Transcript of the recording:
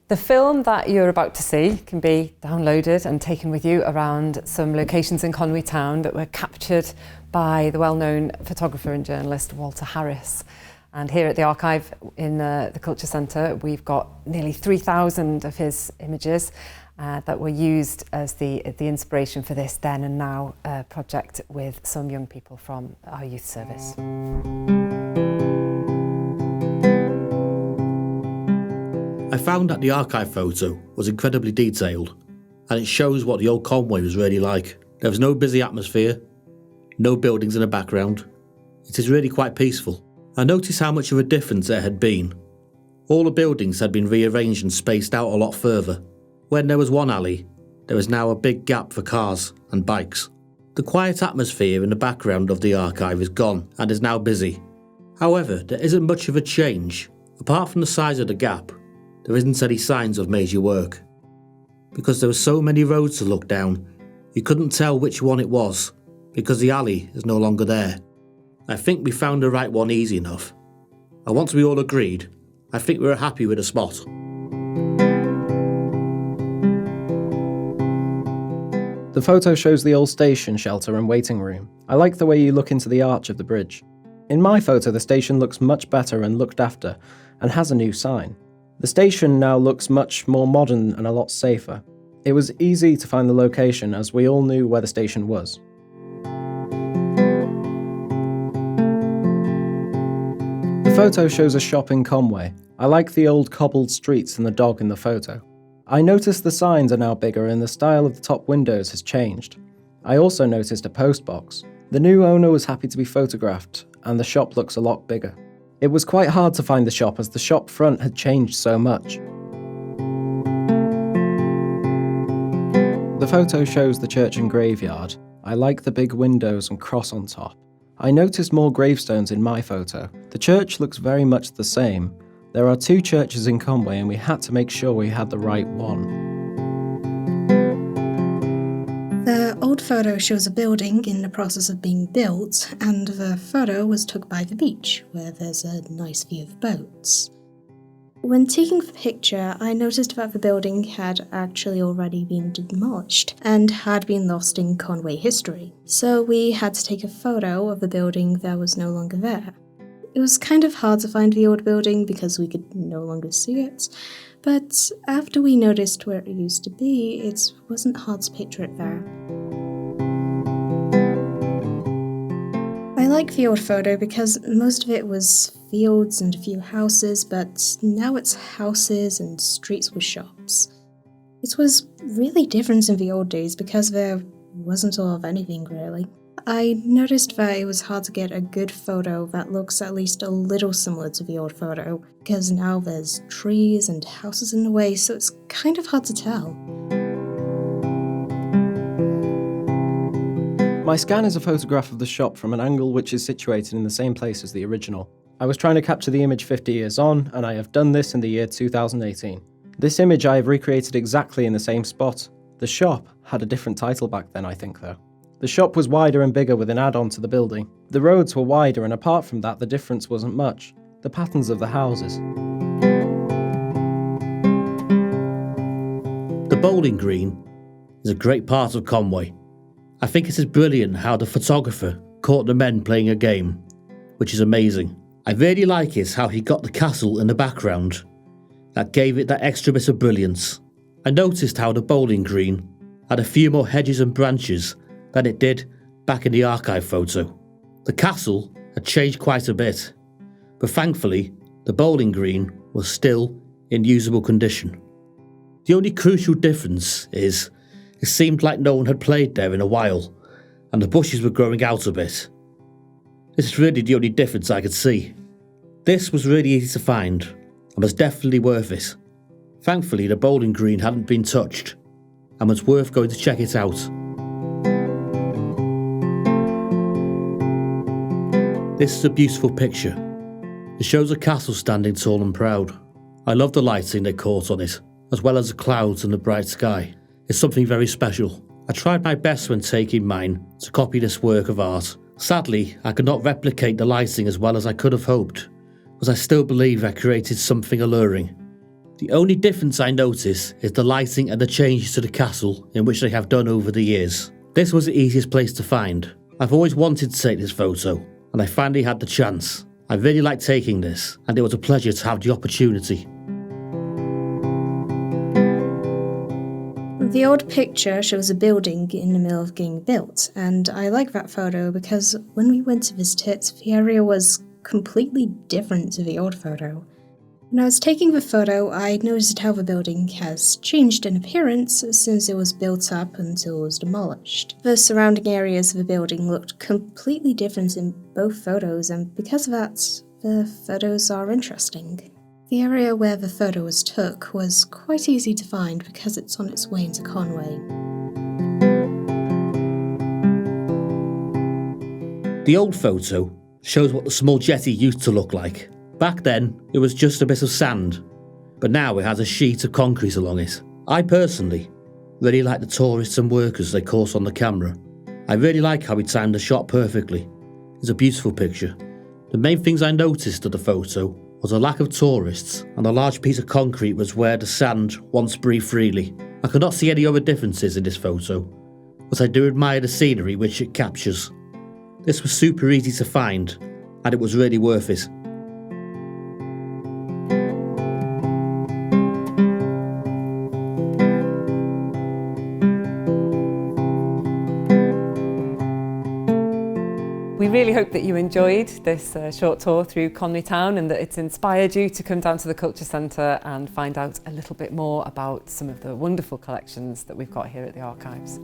The film that you're about to see can be downloaded and taken with you around some locations in Conwy town that were captured by the well-known photographer and journalist Walter Harris. And here at the archive in the Culture Centre, we've got nearly 3,000 of his images that were used as the inspiration for this Then and Now project with some young people from our youth service. I found that the archive photo was incredibly detailed, and it shows what the old Conwy was really like. There was no busy atmosphere, no buildings in the background. It is really quite peaceful. I noticed how much of a difference there had been. All the buildings had been rearranged and spaced out a lot further. When there was one alley, there was now a big gap for cars and bikes. The quiet atmosphere in the background of the archive is gone and is now busy. However, there isn't much of a change. Apart from the size of the gap, there isn't any signs of major work. Because there were so many roads to look down, you couldn't tell which one it was, because the alley is no longer there. I think we found the right one easy enough. And once we all agreed, I think we were happy with the spot. The photo shows the old station shelter and waiting room. I like the way you look into the arch of the bridge. In my photo, the station looks much better and looked after, and has a new sign. The station now looks much more modern and a lot safer. It was easy to find the location as we all knew where the station was. The photo shows a shop in Conwy. I like the old cobbled streets and the dog in the photo. I noticed the signs are now bigger and the style of the top windows has changed. I also noticed a post box. The new owner was happy to be photographed, and the shop looks a lot bigger. It was quite hard to find the shop as the shop front had changed so much. The photo shows the church and graveyard. I like the big windows and cross on top. I noticed more gravestones in my photo. The church looks very much the same. There are 2 churches in Conwy and we had to make sure we had the right one. The old photo shows a building in the process of being built, and the photo was took by the beach, where there's a nice view of boats. When taking the picture, I noticed that the building had actually already been demolished and had been lost in Conwy history, so we had to take a photo of the building that was no longer there. It was kind of hard to find the old building because we could no longer see it, but after we noticed where it used to be, it wasn't hard to picture it there. I like the old photo because most of it was fields and a few houses, but now it's houses and streets with shops. It was really different in the old days because there wasn't a lot of anything really. I noticed that it was hard to get a good photo that looks at least a little similar to the old photo, because now there's trees and houses in the way, so it's kind of hard to tell. My scan is a photograph of the shop from an angle which is situated in the same place as the original. I was trying to capture the image 50 years on, and I have done this in the year 2018. This image I have recreated exactly in the same spot. The shop had a different title back then, I think though. The shop was wider and bigger with an add-on to the building. The roads were wider, and apart from that the difference wasn't much. The patterns of the houses. The bowling green is a great part of Conwy. I think it is brilliant how the photographer caught the men playing a game, which is amazing. I really like it how he got the castle in the background. That gave it that extra bit of brilliance. I noticed how the bowling green had a few more hedges and branches than it did back in the archive photo. The castle had changed quite a bit, but thankfully the bowling green was still in usable condition. The only crucial difference is it seemed like no one had played there in a while, and the bushes were growing out a bit. This is really the only difference I could see. This was really easy to find, and was definitely worth it. Thankfully the bowling green hadn't been touched, and was worth going to check it out. This is a beautiful picture. It shows a castle standing tall and proud. I love the lighting they caught on it, as well as the clouds and the bright sky. It's something very special. I tried my best when taking mine to copy this work of art. Sadly, I could not replicate the lighting as well as I could have hoped, but I still believe I created something alluring. The only difference I notice is the lighting and the changes to the castle in which they have done over the years. This was the easiest place to find. I've always wanted to take this photo, and I finally had the chance. I really liked taking this, and it was a pleasure to have the opportunity. The old picture shows a building in the middle of getting built, and I like that photo because when we went to visit it, the area was completely different to the old photo. When I was taking the photo, I noticed how the building has changed in appearance since it was built up until it was demolished. The surrounding areas of the building looked completely different in both photos, and because of that, the photos are interesting. The area where the photo was took was quite easy to find because it's on its way into Conwy. The old photo shows what the small jetty used to look like. Back then, it was just a bit of sand, but now it has a sheet of concrete along it. I personally really like the tourists and workers they caught on the camera. I really like how he timed the shot perfectly. It's a beautiful picture. The main things I noticed of the photo was a lack of tourists, and a large piece of concrete was where the sand once breathed freely. I could not see any other differences in this photo, but I do admire the scenery which it captures. This was super easy to find, and it was really worth it. We really hope that you enjoyed this short tour through Conwy Town and that it's inspired you to come down to the Culture Centre and find out a little bit more about some of the wonderful collections that we've got here at the archives.